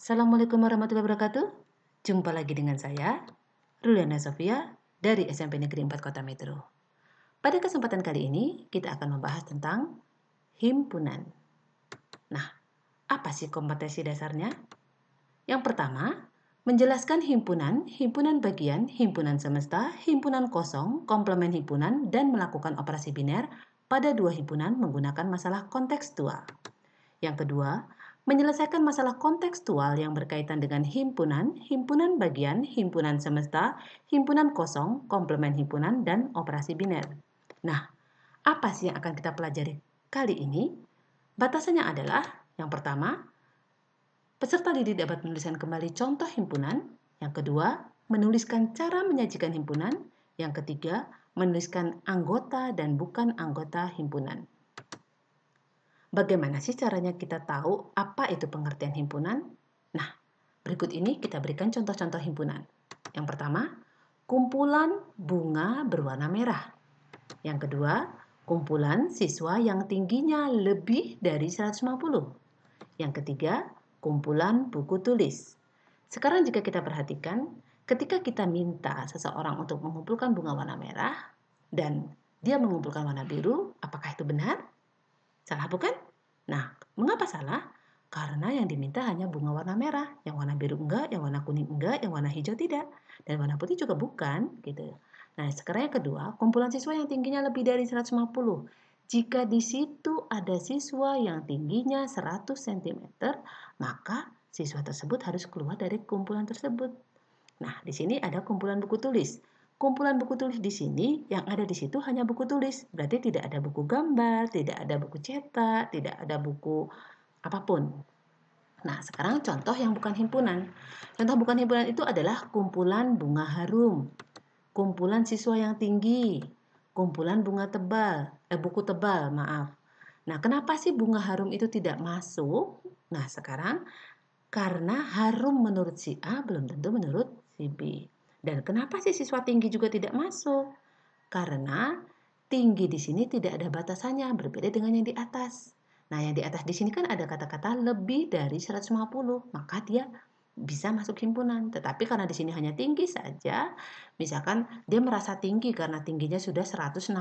Assalamualaikum warahmatullahi wabarakatuh. Jumpa lagi dengan saya, Ruliana Sofia dari SMP Negeri 4 Kota Metro. Pada kesempatan kali ini, kita akan membahas tentang himpunan. Nah, apa sih kompetensi dasarnya? Yang pertama, menjelaskan himpunan, himpunan bagian, himpunan semesta, himpunan kosong, komplement himpunan, dan melakukan operasi biner pada dua himpunan menggunakan masalah kontekstual. Yang kedua, menyelesaikan masalah kontekstual yang berkaitan dengan himpunan, himpunan bagian, himpunan semesta, himpunan kosong, komplement himpunan, dan operasi biner. Nah, apa sih yang akan kita pelajari kali ini? Batasannya adalah, yang pertama, peserta didik dapat menuliskan kembali contoh himpunan. Yang kedua, menuliskan cara menyajikan himpunan. Yang ketiga, menuliskan anggota dan bukan anggota himpunan. Bagaimana sih caranya kita tahu apa itu pengertian himpunan? Nah, berikut ini kita berikan contoh-contoh himpunan. Yang pertama, kumpulan bunga berwarna merah. Yang kedua, kumpulan siswa yang tingginya lebih dari 150. Yang ketiga, kumpulan buku tulis. Sekarang jika kita perhatikan, ketika kita minta seseorang untuk mengumpulkan bunga warna merah dan dia mengumpulkan warna biru, apakah itu benar? Salah bukan? Nah, mengapa salah? Karena yang diminta hanya bunga warna merah, yang warna biru enggak, yang warna kuning enggak, yang warna hijau tidak, dan warna putih juga bukan, gitu. Nah, sekarang yang kedua, kumpulan siswa yang tingginya lebih dari 150. Jika di situ ada siswa yang tingginya 100 cm, maka siswa tersebut harus keluar dari kumpulan tersebut. Nah, di sini ada kumpulan buku tulis. Kumpulan buku tulis di sini yang ada di situ hanya buku tulis. Berarti tidak ada buku gambar, tidak ada buku cetak, tidak ada buku apapun. Nah, sekarang contoh yang bukan himpunan. Contoh bukan himpunan itu adalah kumpulan bunga harum, kumpulan siswa yang tinggi, kumpulan buku tebal, maaf. Nah, kenapa sih bunga harum itu tidak masuk? Nah, sekarang karena harum menurut si A belum tentu menurut si B. Dan kenapa sih siswa tinggi juga tidak masuk? Karena tinggi di sini tidak ada batasannya, berbeda dengan yang di atas. Nah, yang di atas di sini kan ada kata-kata lebih dari 150, maka dia bisa masuk himpunan. Tetapi karena di sini hanya tinggi saja, misalkan dia merasa tinggi karena tingginya sudah 160,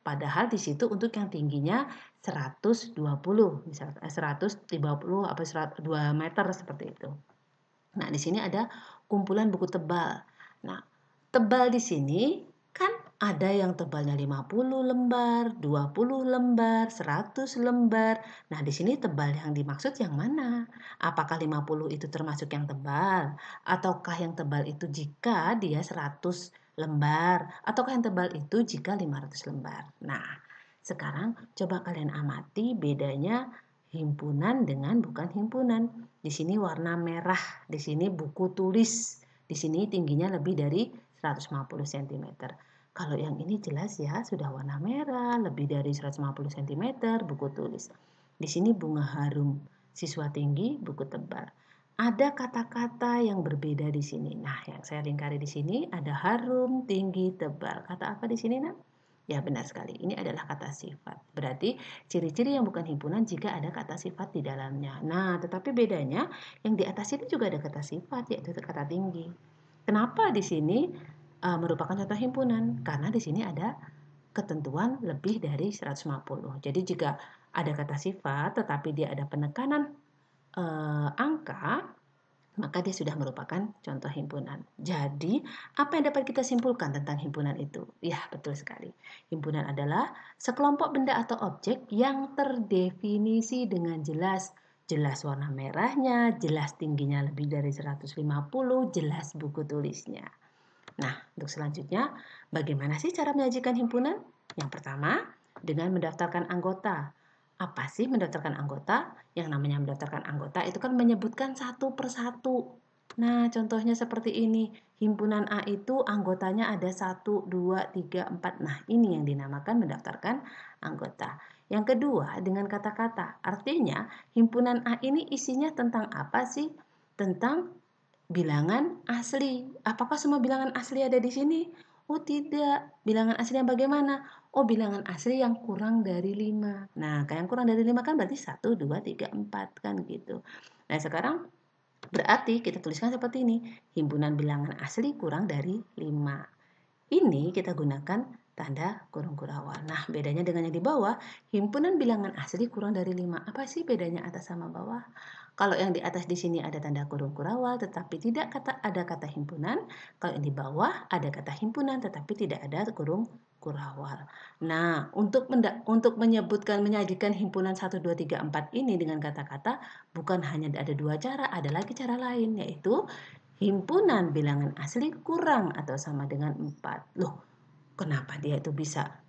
padahal di situ untuk yang tingginya 120, misalkan 150 atau 2 meter seperti itu. Nah, di sini ada kumpulan buku tebal. Nah, tebal di sini kan ada yang tebalnya 50 lembar, 20 lembar, 100 lembar. Nah, di sini tebal yang dimaksud yang mana? Apakah 50 itu termasuk yang tebal? Ataukah yang tebal itu jika dia 100 lembar? Ataukah yang tebal itu jika 500 lembar? Nah, sekarang coba kalian amati bedanya himpunan dengan bukan himpunan. Di sini warna merah, di sini buku tulis, di sini tingginya lebih dari 150 cm. Kalau yang ini jelas ya, sudah warna merah, lebih dari 150 cm, buku tulis. Di sini bunga harum, siswa tinggi, buku tebal. Ada kata-kata yang berbeda di sini. Nah, yang saya lingkari di sini ada harum, tinggi, tebal. Kata apa di sini, Nak? Ya, benar sekali. Ini adalah kata sifat. Berarti ciri-ciri yang bukan himpunan jika ada kata sifat di dalamnya. Nah, tetapi bedanya yang di atas ini juga ada kata sifat, yaitu kata tinggi. Kenapa di sini merupakan contoh himpunan? Karena di sini ada ketentuan lebih dari 150. Jadi jika ada kata sifat tetapi dia ada penekanan angka, maka dia sudah merupakan contoh himpunan. Jadi, apa yang dapat kita simpulkan tentang himpunan itu? Ya, betul sekali. Himpunan adalah sekelompok benda atau objek yang terdefinisi dengan jelas. Jelas warna merahnya, jelas tingginya lebih dari 150, jelas buku tulisnya. Nah, untuk selanjutnya, bagaimana sih cara menyajikan himpunan? Yang pertama, dengan mendaftarkan anggota. Apa sih mendaftarkan anggota? Yang namanya mendaftarkan anggota itu kan menyebutkan satu persatu. Nah, contohnya seperti ini. Himpunan A itu anggotanya ada 1, 2, 3, 4. Nah, ini yang dinamakan mendaftarkan anggota. Yang kedua, dengan kata-kata. Artinya, himpunan A ini isinya tentang apa sih? Tentang bilangan asli. Apakah semua bilangan asli ada di sini? Oh tidak. Bilangan asli yang bagaimana? Oh bilangan asli yang kurang dari 5. Nah, yang kurang dari 5 kan berarti 1, 2, 3, 4 kan gitu. Nah, sekarang Berarti kita tuliskan seperti ini. Himpunan bilangan asli kurang dari 5. Ini kita gunakan tanda kurung kurawal. Nah, bedanya dengan yang di bawah, himpunan bilangan asli kurang dari 5. Apa sih bedanya atas sama bawah? Kalau yang di atas di sini ada tanda kurung kurawal tetapi tidak ada kata himpunan. Kalau yang di bawah ada kata himpunan tetapi tidak ada kurung kurawal. Nah, untuk menyajikan himpunan 1, 2, 3, 4 ini dengan kata-kata bukan hanya ada 2 cara, ada lagi cara lain, yaitu himpunan bilangan asli kurang atau sama dengan 4. Loh, kenapa dia itu bisa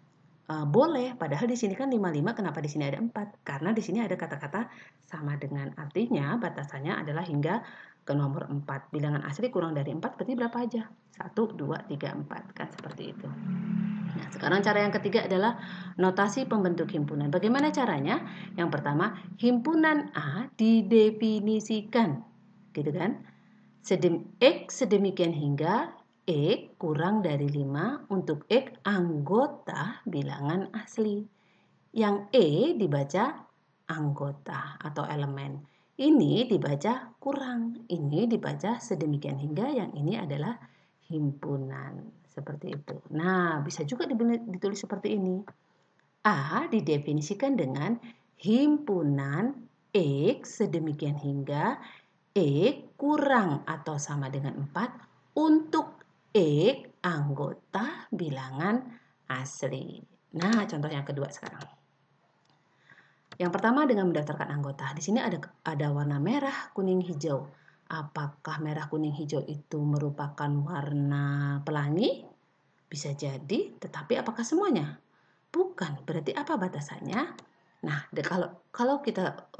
boleh? Padahal di sini kan 55, kenapa di sini ada 4? Karena di sini ada kata-kata sama dengan. Artinya batasannya adalah hingga ke nomor 4. Bilangan asli kurang dari 4 berarti berapa aja? 1, 2, 3, 4. Kan seperti itu. Nah, sekarang cara yang ketiga adalah notasi pembentuk himpunan. Bagaimana caranya? Yang pertama, himpunan A didefinisikan. Gitu kan? X sedemikian hingga X kurang dari 5 untuk X anggota bilangan asli. Yang E dibaca anggota atau elemen. Ini dibaca kurang, ini dibaca sedemikian hingga, yang ini adalah himpunan. Seperti itu. Nah, bisa juga ditulis seperti ini. A didefinisikan dengan himpunan X sedemikian hingga kurang atau sama dengan 4 untuk anggota bilangan asli. Nah, contoh yang kedua sekarang. Yang pertama dengan mendaftarkan anggota. Di sini ada warna merah, kuning, hijau. Apakah merah, kuning, hijau itu merupakan warna pelangi? Bisa jadi, tetapi apakah semuanya? Bukan. Berarti apa batasannya? Nah, kalau kita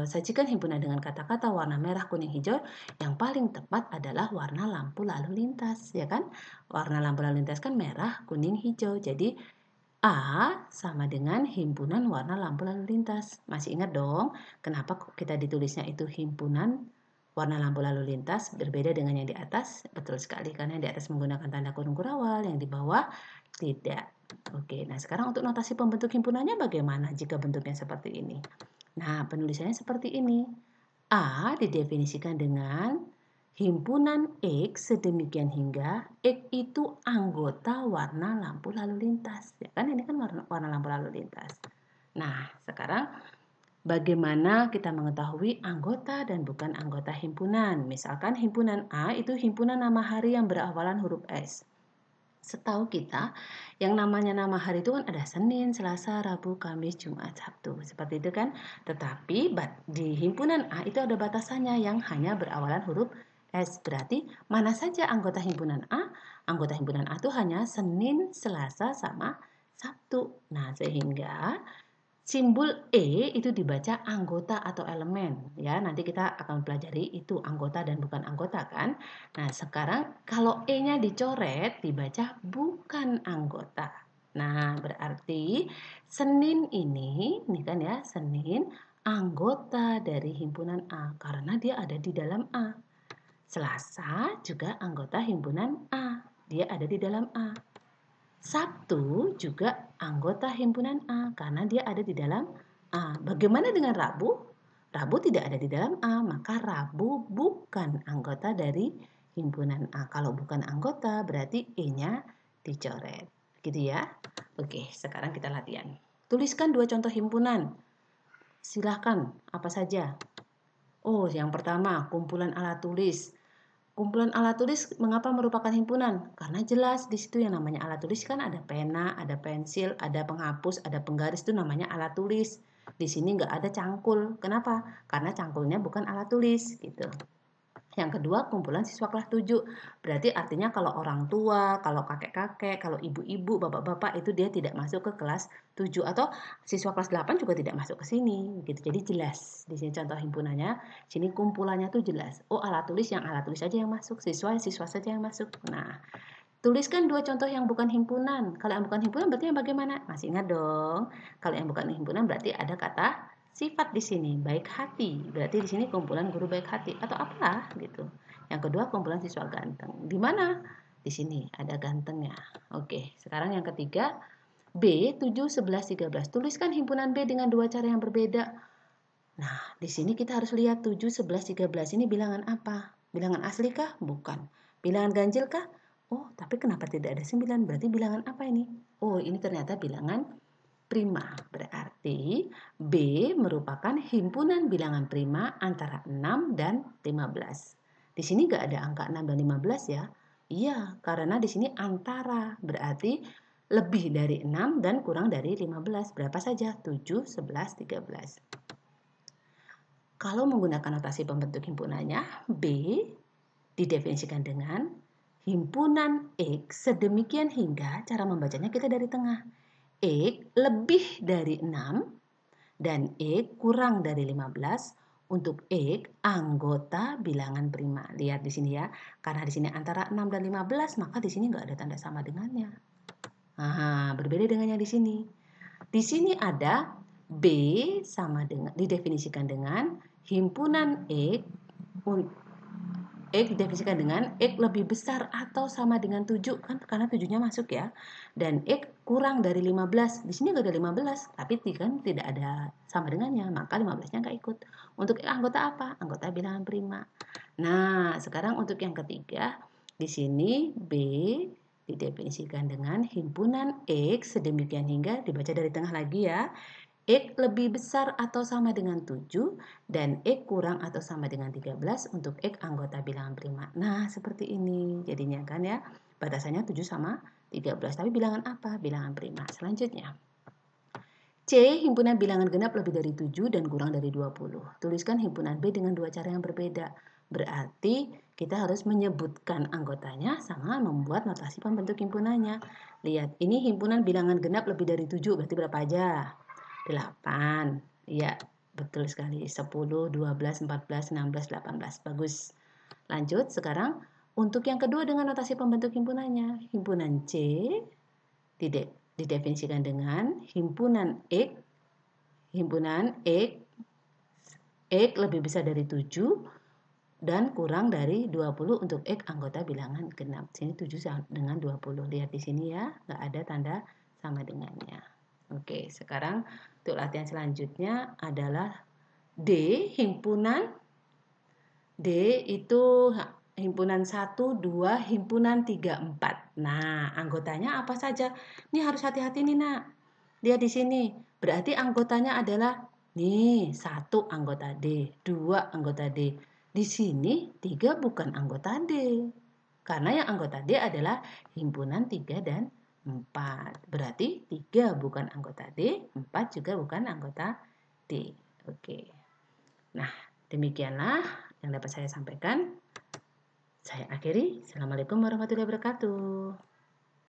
sajikan himpunan dengan kata-kata warna merah, kuning, hijau, yang paling tepat adalah warna lampu lalu lintas, ya kan? Warna lampu lalu lintas kan merah, kuning, hijau. Jadi A sama dengan himpunan warna lampu lalu lintas. Masih ingat dong, kenapa kita ditulisnya itu himpunan warna lampu lalu lintas berbeda dengan yang di atas? Betul sekali, karena yang di atas menggunakan tanda kurung kurawal, yang di bawah tidak. Oke, nah sekarang untuk notasi pembentuk himpunannya bagaimana jika bentuknya seperti ini? Nah, penulisannya seperti ini. A didefinisikan dengan himpunan X sedemikian hingga X itu anggota warna lampu lalu lintas. Ya kan, ini kan warna lampu lalu lintas. Nah, sekarang bagaimana kita mengetahui anggota dan bukan anggota himpunan? Misalkan himpunan A itu himpunan nama hari yang berawalan huruf S. Setahu kita, yang namanya nama hari itu kan ada Senin, Selasa, Rabu, Kamis, Jumat, Sabtu. Seperti itu kan? Tetapi di himpunan A itu ada batasannya yang hanya berawalan huruf S. Berarti mana saja anggota himpunan A? Anggota himpunan A itu hanya Senin, Selasa, sama Sabtu. Nah, sehingga simbol E itu dibaca anggota atau elemen, ya. Nanti kita akan pelajari itu anggota dan bukan anggota kan. Nah, sekarang kalau E-nya dicoret dibaca bukan anggota. Nah, berarti Senin ini kan ya, Senin anggota dari himpunan A karena dia ada di dalam A. Selasa juga anggota himpunan A, dia ada di dalam A. Sabtu juga anggota himpunan A karena dia ada di dalam A. Bagaimana dengan Rabu? Rabu tidak ada di dalam A, maka Rabu bukan anggota dari himpunan A. Kalau bukan anggota berarti E-nya dicoret. Gitu ya. Oke, sekarang kita latihan. Tuliskan 2 contoh himpunan. Silahkan, apa saja? Oh, yang pertama, kumpulan alat tulis. Kumpulan alat tulis mengapa merupakan himpunan? Karena jelas di situ yang namanya alat tulis kan ada pena, ada pensil, ada penghapus, ada penggaris, itu namanya alat tulis. Di sini nggak ada cangkul. Kenapa? Karena cangkulnya bukan alat tulis gitu. Yang kedua, kumpulan siswa kelas 7. Berarti artinya kalau orang tua, kalau kakek-kakek, kalau ibu-ibu, bapak-bapak itu dia tidak masuk ke kelas 7 atau siswa kelas 8 juga tidak masuk ke sini gitu. Jadi jelas. Di sini contoh himpunannya, sini kumpulannya tuh jelas. Oh, alat tulis saja yang masuk, siswa saja yang masuk. Nah, tuliskan 2 contoh yang bukan himpunan. Kalau yang bukan himpunan berarti yang bagaimana? Masih ingat dong. Kalau yang bukan himpunan berarti ada kata sifat di sini, baik hati. Berarti di sini kumpulan guru baik hati atau apalah gitu. Yang kedua, kumpulan siswa ganteng. Di mana? Di sini ada gantengnya. Oke, sekarang yang ketiga, B 7, 11, 13. Tuliskan himpunan B dengan 2 cara yang berbeda. Nah, di sini kita harus lihat 7, 11, 13 ini bilangan apa? Bilangan asli kah? Bukan. Bilangan ganjil kah? Oh, tapi kenapa tidak ada 9? Berarti bilangan apa ini? Oh, ini ternyata bilangan prima. Berarti B merupakan himpunan bilangan prima antara 6 dan 15. Di sini nggak ada angka 6 dan 15 ya. Iya, karena di sini antara. Berarti lebih dari 6 dan kurang dari 15. Berapa saja? 7, 11, 13. Kalau menggunakan notasi pembentuk himpunannya, B didefinisikan dengan himpunan X sedemikian hingga cara membacanya kita dari tengah. X lebih dari 6 dan X kurang dari 15 untuk X anggota bilangan prima. Lihat di sini ya, karena di sini antara 6 dan 15, maka di sini nggak ada tanda sama dengannya. Nah, berbeda dengan yang di sini. Di sini ada B sama dengan didefinisikan dengan himpunan X didefinisikan dengan X lebih besar atau sama dengan 7 kan karena 7-nya masuk ya. Dan X kurang dari 15. Di sini enggak ada 15, tapi kan tidak ada sama dengannya, maka 15-nya enggak ikut. Untuk anggota apa? Anggota bilangan prima. Nah, sekarang untuk yang ketiga, di sini B didefinisikan dengan himpunan X sedemikian hingga dibaca dari tengah lagi ya. X lebih besar atau sama dengan 7 dan X kurang atau sama dengan 13 untuk X anggota bilangan prima. Nah, seperti ini jadinya kan ya. Batasannya 7 sama 13. Tapi bilangan apa? Bilangan prima. Selanjutnya. C. Himpunan bilangan genap lebih dari 7 dan kurang dari 20. Tuliskan himpunan B dengan dua cara yang berbeda. Berarti kita harus menyebutkan anggotanya sama membuat notasi pembentuk himpunannya. Lihat, ini himpunan bilangan genap lebih dari 7. Berarti berapa aja? 8. Iya, betul sekali. 10, 12, 14, 16, 18. Bagus. Lanjut, sekarang untuk yang kedua dengan notasi pembentuk himpunannya. Himpunan C didefinisikan dengan himpunan X lebih besar dari 7 dan kurang dari 20 untuk X anggota bilangan genap. Sini 7 dengan 20. Lihat di sini ya, nggak ada tanda sama dengannya. Oke, sekarang untuk latihan selanjutnya adalah D, himpunan D itu himpunan 1, 2, himpunan 3, 4. Nah, anggotanya apa saja? Ini harus hati-hati nih, Nak. Lihat di sini. Berarti anggotanya adalah nih, 1 anggota D, 2 anggota D. Di sini 3 bukan anggota D. Karena yang anggota D adalah himpunan 3 dan 4. Berarti 3 bukan anggota D, 4 juga bukan anggota D. Oke. Nah, demikianlah yang dapat saya sampaikan. Saya akhiri. Assalamualaikum warahmatullahi wabarakatuh.